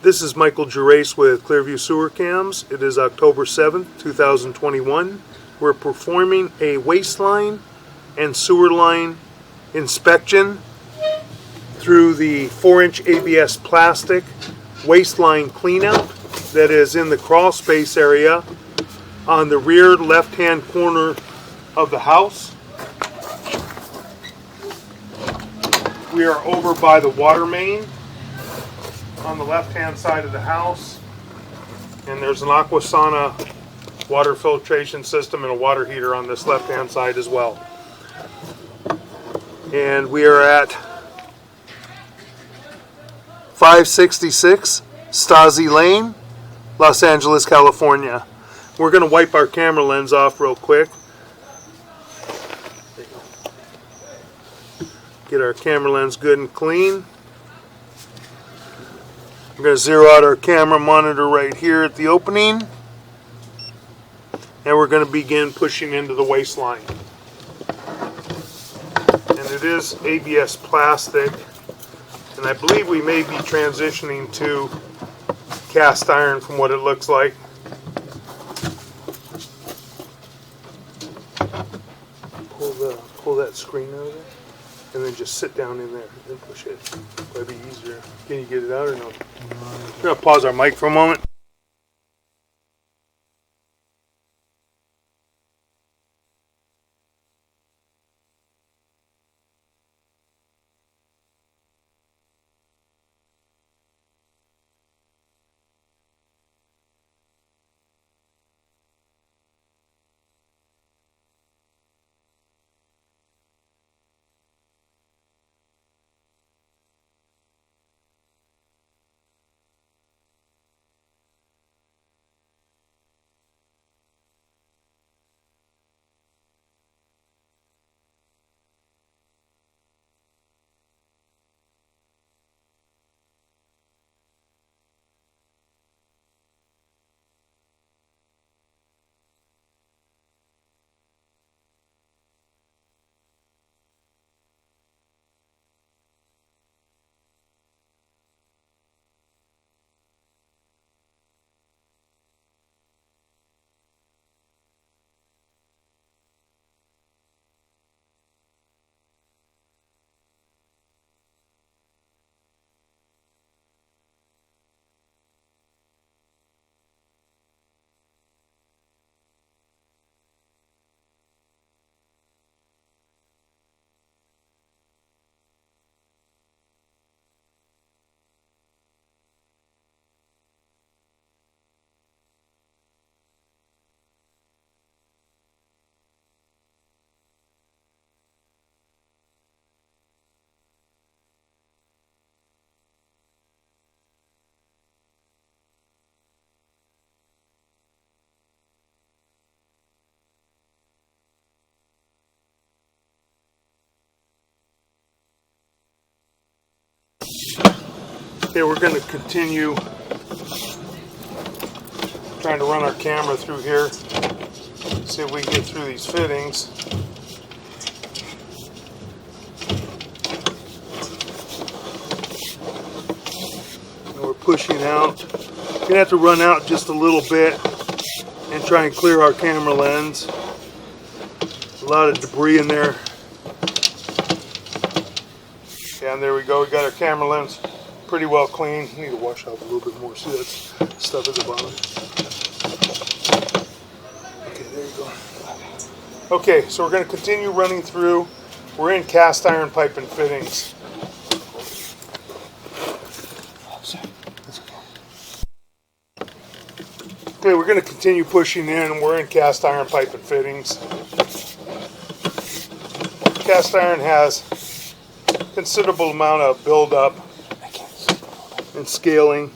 This is Michael Gerace with Clearview Sewer Cams. It is October 7th, 2021. We're performing a waistline and sewer line inspection through the 4-inch ABS plastic waistline cleanout that is in the crawl space area on the rear left-hand corner of the house. We are over by the water main on the left-hand side of the house, and there's an Aquasana water filtration system and a water heater on this left-hand side as well. And we are at 566 Stassi Lane, Los Angeles, California. We're going to wipe our camera lens off real quick. Get our camera lens good and clean. We're going to zero out our camera monitor right here at the opening, and we're going to begin pushing into the waistline. And it is ABS plastic, and I believe we may be transitioning to cast iron from what it looks like. Pull that screen out of there, and then just sit down in there and push it. That'd be easier. Can you get it out or no? We're going to pause our mic for a moment. Okay, we're going to continue trying to run our camera through here, see if we can get through these fittings. And we're pushing out. We're going to have to run out just a little bit and try and clear our camera lens. A lot of debris in there. Yeah, and there we go. We got our camera lens pretty well clean. Need to wash out a little bit more. See that stuff at the bottom? Okay, there you go. Okay, so we're going to continue running through. We're in cast iron pipe and fittings. Okay, we're going to continue pushing in. We're in cast iron pipe and fittings. Cast iron has considerable amount of buildup and scaling.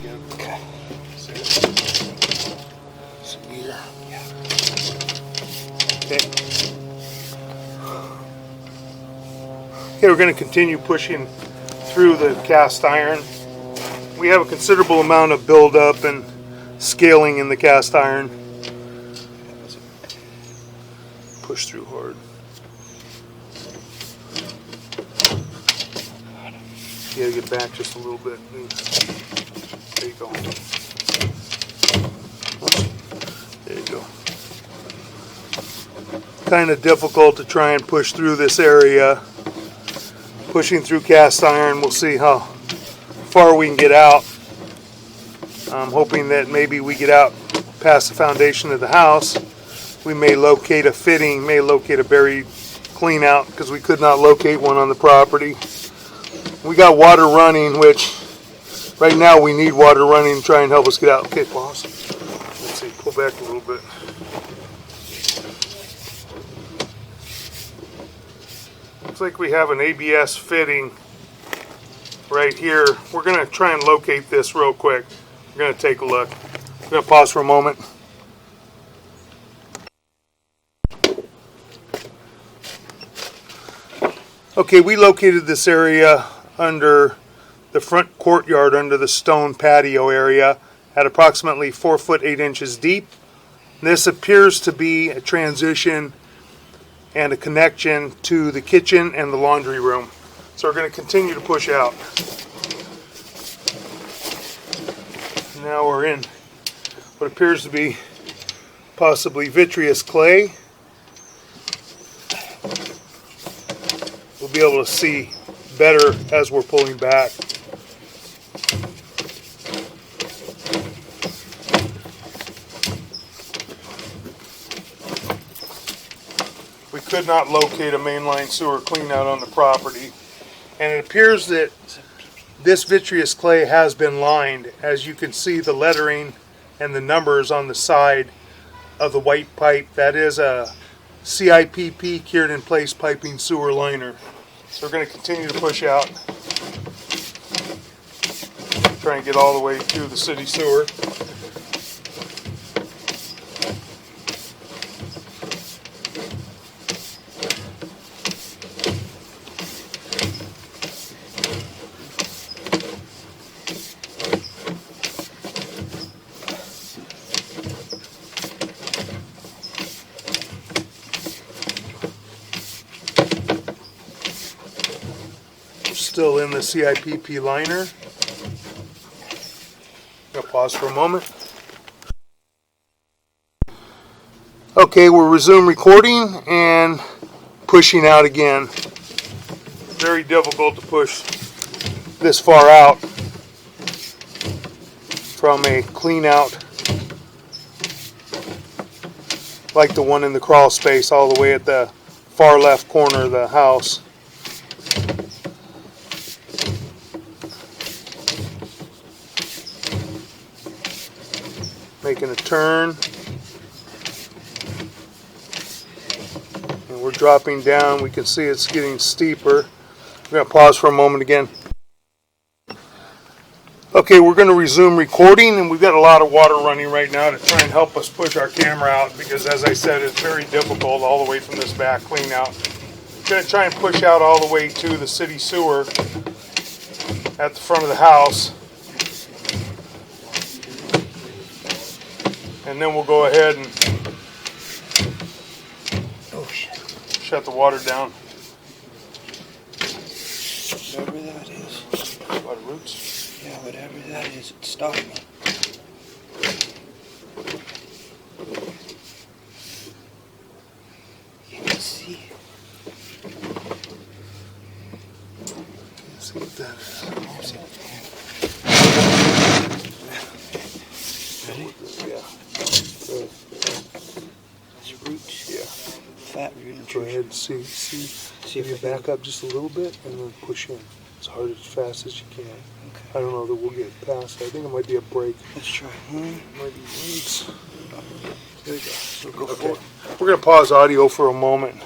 Okay. So here. Yeah. Okay. Okay, we're going to continue pushing through the cast iron. We have a considerable amount of buildup and scaling in the cast iron. Push through hard. You gotta get back just a little bit. There you go. There you go. Kind of difficult to try and push through this area. Pushing through cast iron, we'll see how far we can get out. I'm hoping that maybe we get out past the foundation of the house. We may locate a fitting, may locate a buried clean out, because we could not locate one on the property. We got water running, which right now we need water running to try and help us get out. Okay, pause. Let's see, pull back a little bit. Looks like we have an ABS fitting right here. We're going to try and locate this real quick. We're going to take a look. I'm going to pause for a moment. Okay, we located this area under the front courtyard, under the stone patio area, at approximately 4 foot 8 inches deep. This appears to be a transition and a connection to the kitchen and the laundry room. So we're going to continue to push out. Now we're in what appears to be possibly vitreous clay. We'll be able to see better as we're pulling back. We could not locate a mainline sewer cleanout on the property, and it appears that this vitreous clay has been lined. As you can see, the lettering and the numbers on the side of the white pipe, that is a CIPP, cured in place piping sewer liner. So we're going to continue to push out, try and get all the way to the city sewer. Still in the CIPP liner. I'm going to pause for a moment. Okay, we'll resume recording and pushing out again. Very difficult to push this far out from a clean out like the one in the crawl space all the way at the far left corner of the house. Making a turn, and we're dropping down. We can see it's getting steeper. I'm going to pause for a moment again. Okay, we're going to resume recording, and we've got a lot of water running right now to try and help us push our camera out, because as I said, it's very difficult all the way from this back clean out. I'm going to try and push out all the way to the city sewer at the front of the house. And then we'll go ahead and shut the water down. Whatever that is. A lot of roots. Yeah, whatever that is, it's stopping me. You can see. Let's see what that is. Ready? Yeah. It's roots. Yeah. Fat root. Go ahead and see if you back up just a little bit and then push in as hard as fast as you can. Okay. I don't know that we'll get past it. I think it might be a break. Let's try. Might be roots. There we go. So go Okay. for it. We're going to pause audio for a moment.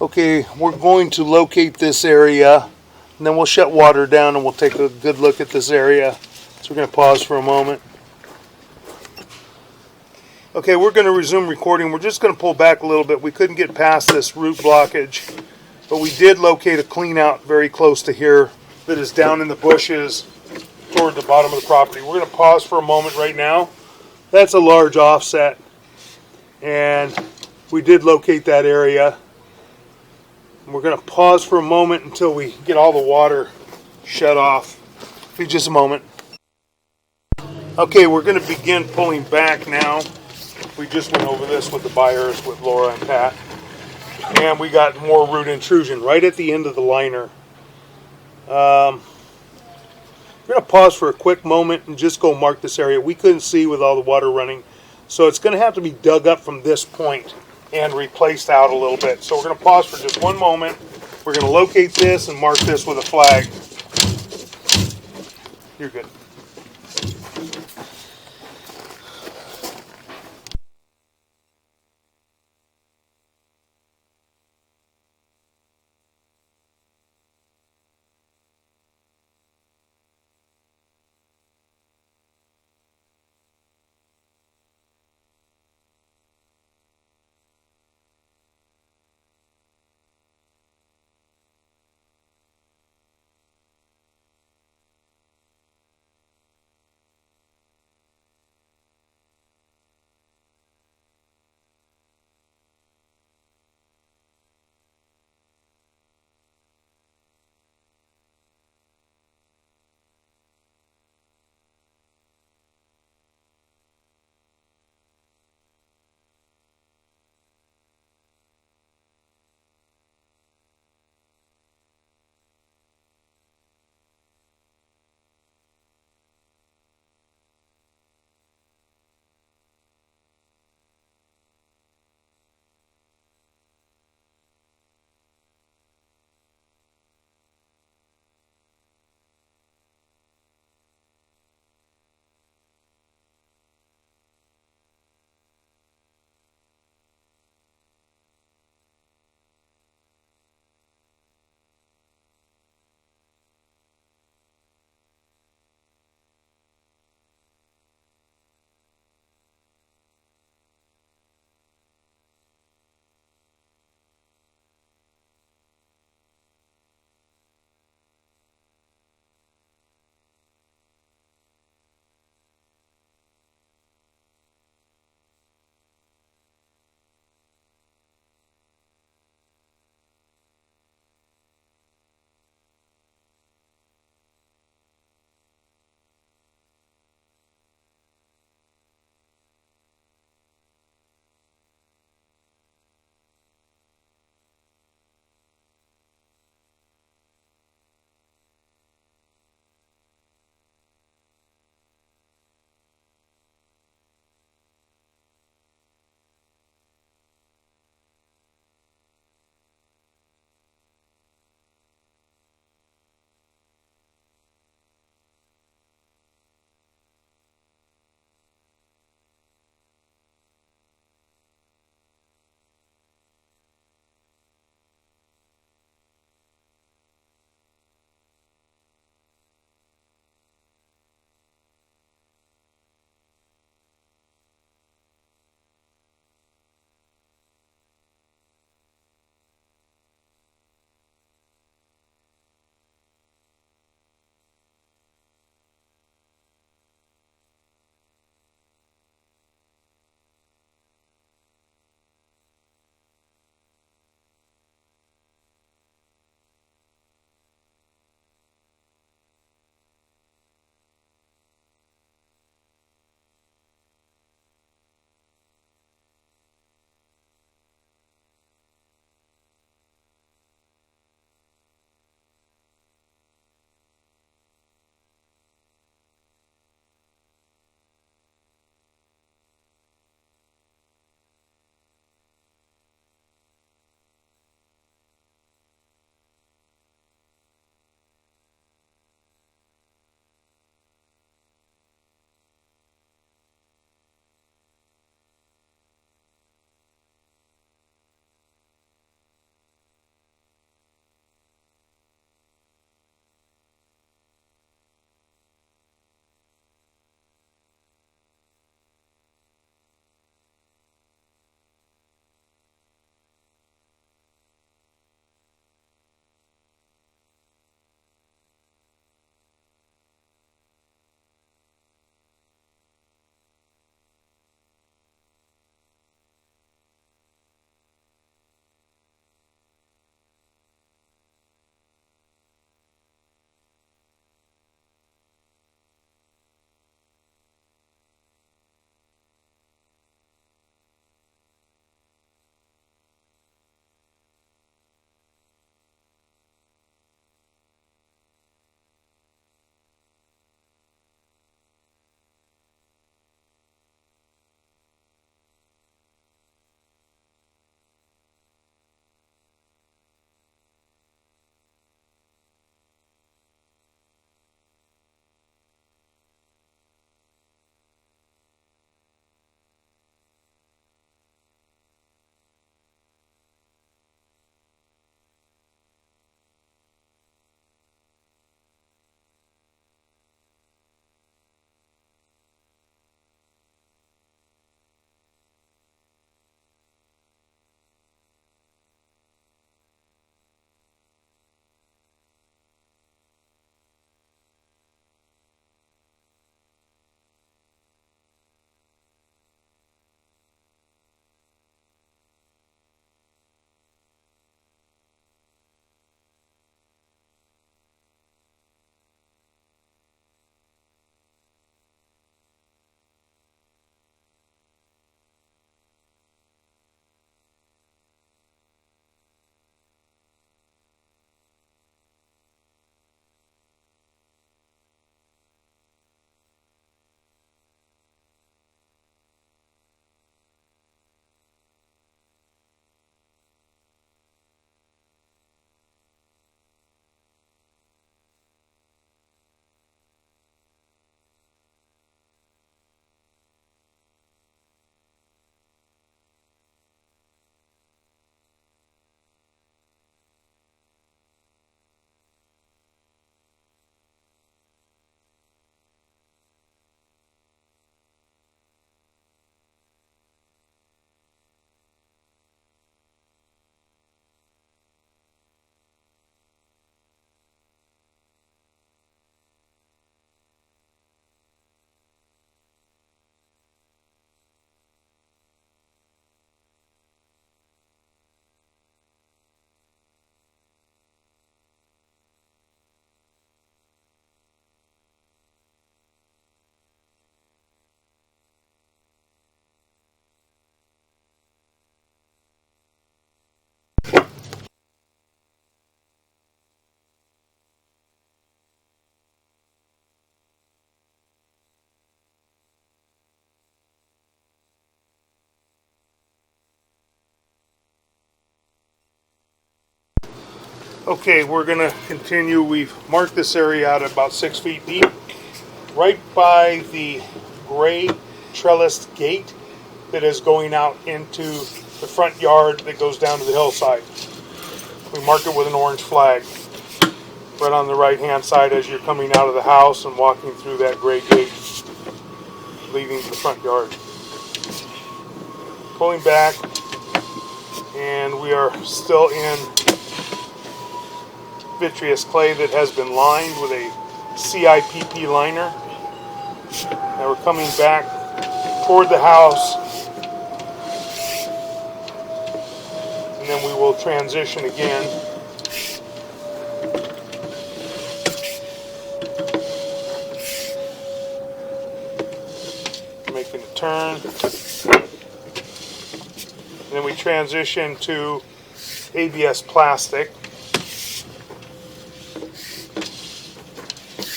Okay, we're going to locate this area, and then we'll shut water down and we'll take a good look at this area. So we're going to pause for a moment. Okay, we're going to resume recording. We're just going to pull back a little bit. We couldn't get past this root blockage, but we did locate a clean out very close to here that is down in the bushes toward the bottom of the property. We're going to pause for a moment right now. That's a large offset, and we did locate that area. We're going to pause for a moment until we get all the water shut off. Be just a moment. Okay, we're going to begin pulling back now. We just went over this with the buyers, with Laura and Pat. And we got more root intrusion right at the end of the liner. We're going to pause for a quick moment and just go mark this area. We couldn't see with all the water running. So it's going to have to be dug up from this point and replaced out a little bit. So we're going to pause for just one moment. We're going to locate this and mark this with a flag. You're good. Okay, we're going to continue. We've marked this area out at about 6 feet deep, right by the gray trellised gate that is going out into the front yard that goes down to the hillside. We mark it with an orange flag right on the right hand side as you're coming out of the house and walking through that gray gate leading to the front yard. Pulling back, and we are still in vitreous clay that has been lined with a CIPP liner. Now we're coming back toward the house, and then we will transition again. Making a turn. And then we transition to ABS plastic.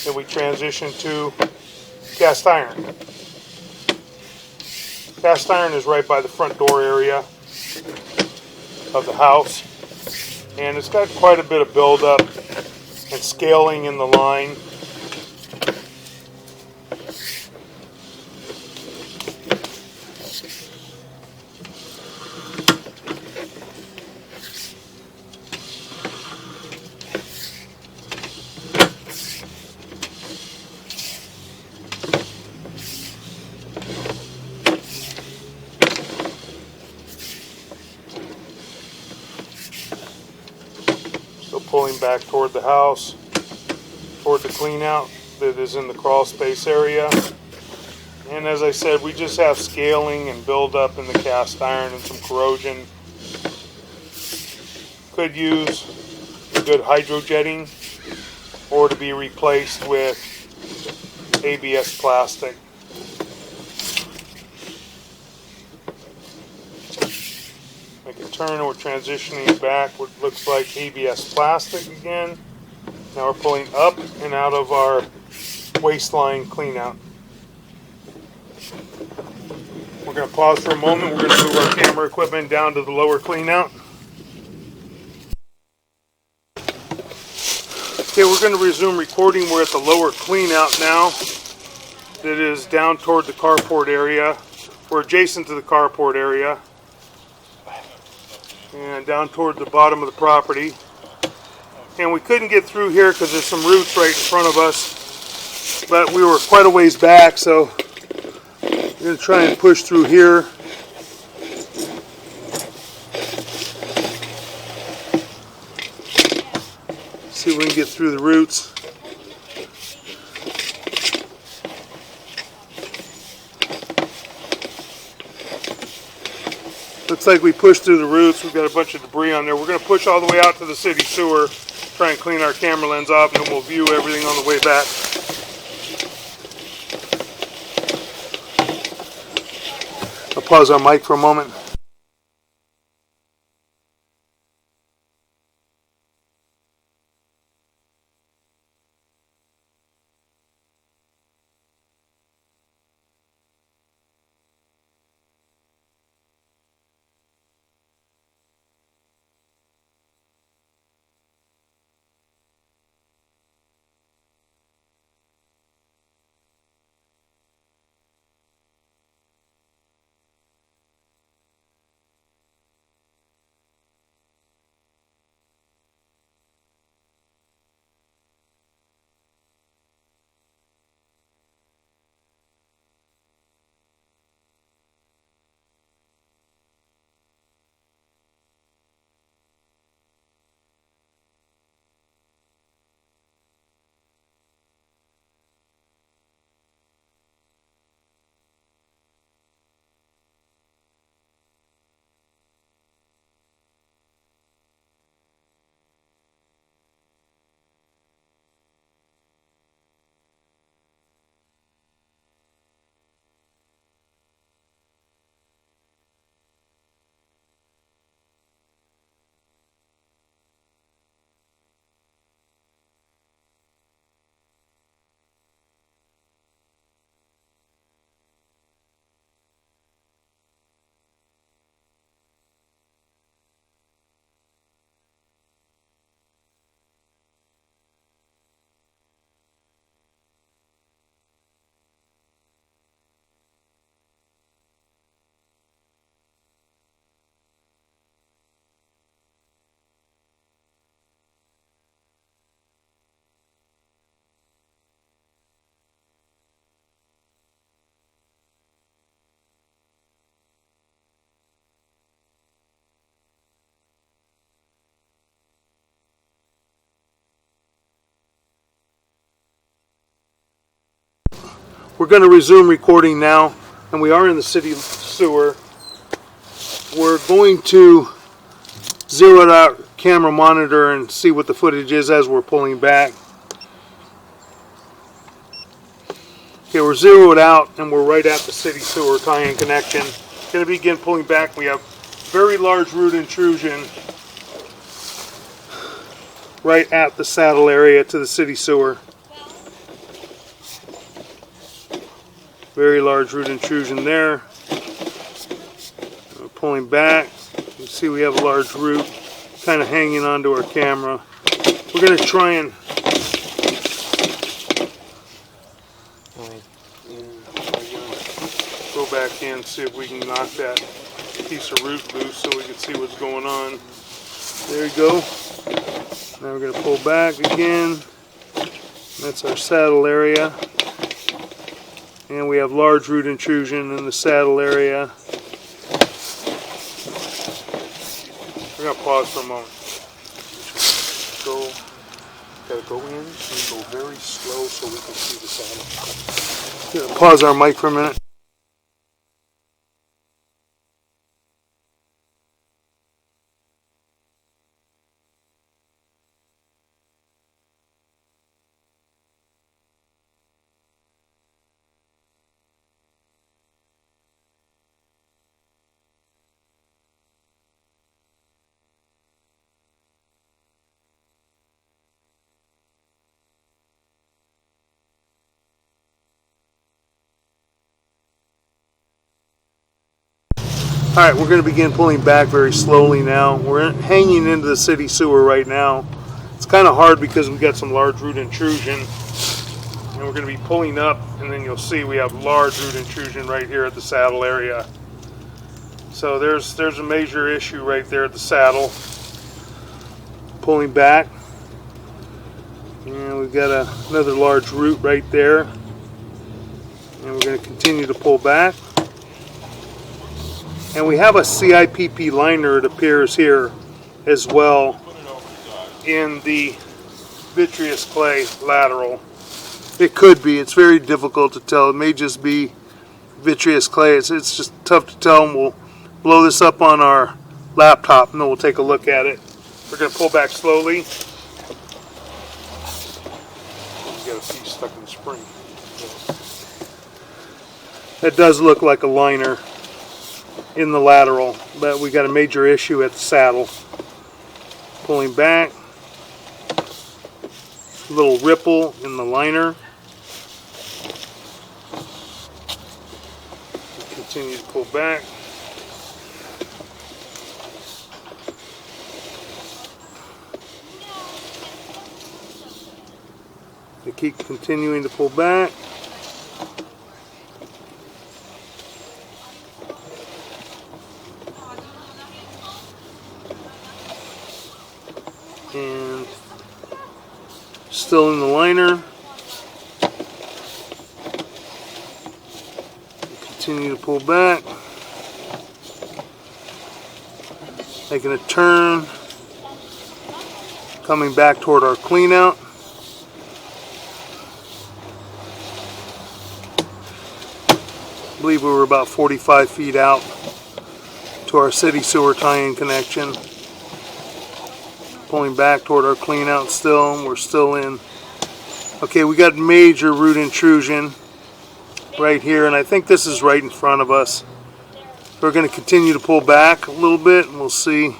Then we transition to cast iron. Cast iron is right by the front door area of the house, and it's got quite a bit of buildup and scaling in the line. So pulling back toward the house, toward the clean out that is in the crawl space area. And as I said, we just have scaling and buildup in the cast iron and some corrosion. Could use a good hydrojetting or to be replaced with ABS plastic. Make a turn, and we're transitioning back what looks like ABS plastic again. Now we're pulling up and out of our waistline clean out. We're going to pause for a moment. We're going to move our camera equipment down to the lower clean out. Okay, we're going to resume recording. We're at the lower clean out now. That is down toward the carport area. We're adjacent to the carport area. And down toward the bottom of the property. And we couldn't get through here because there's some roots right in front of us. But we were quite a ways back, so we're going to try and push through here. See if we can get through the roots. Looks like we pushed through the roots. We've got a bunch of debris on there. We're going to push all the way out to the city sewer, try and clean our camera lens off, and then we'll view everything on the way back. I'll pause our mic for a moment. We're going to resume recording now, and we are in the city sewer. We're going to zero out camera monitor and see what the footage is as we're pulling back. Okay, we're zeroed out and we're right at the city sewer tie-in connection. Going to begin pulling back. We have very large root intrusion right at the saddle area to the city sewer. Very large root intrusion there. We're pulling back. You can see we have a large root kind of hanging onto our camera. We're going to try and go back in and see if we can knock that piece of root loose so we can see what's going on. There you go. Now we're going to pull back again. That's our saddle area. And we have large root intrusion in the saddle area. We're going to pause for a moment. Gotta go in and go very slow so we can see the saddle. Gonna pause our mic for a minute. Alright, we're going to begin pulling back very slowly now. We're hanging into the city sewer right now. It's kind of hard because we've got some large root intrusion. And we're going to be pulling up, and then you'll see we have large root intrusion right here at the saddle area. So there's a major issue right there at the saddle. Pulling back. And we've got another large root right there. And we're going to continue to pull back. And we have a CIPP liner, it appears here as well, in the vitreous clay lateral. It could be. It's very difficult to tell. It may just be vitreous clay. It's just tough to tell, and we'll blow this up on our laptop and then we'll take a look at it. We're going to pull back slowly. We got a piece stuck in the spring. That does look like a liner in the lateral, but we got a major issue at the saddle. Pulling back, a little ripple in the liner. Continue to pull back. We keep continuing to pull back. And still in the liner. Continue to pull back. Making a turn. Coming back toward our clean out. I believe we were about 45 feet out to our city sewer tie-in connection. Pulling back toward our clean out still, and we're still in. Okay, we got major root intrusion right here, and I think this is right in front of us. We're going to continue to pull back a little bit, and we'll see.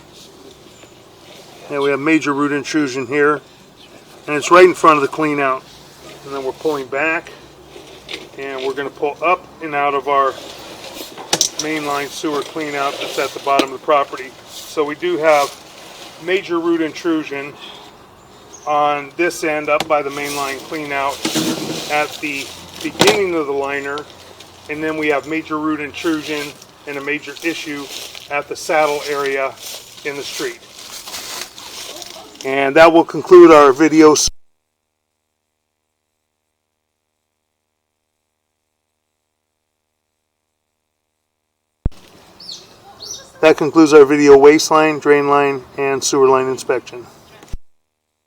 Yeah, we have major root intrusion here, and it's right in front of the clean out. And then we're pulling back, and we're going to pull up and out of our mainline sewer clean out that's at the bottom of the property. So we do have major root intrusion on this end up by the mainline clean out at the beginning of the liner, and then we have major root intrusion and a major issue at the saddle area in the street. And that will conclude our video. That concludes our video waste line, drain line, and sewer line inspection.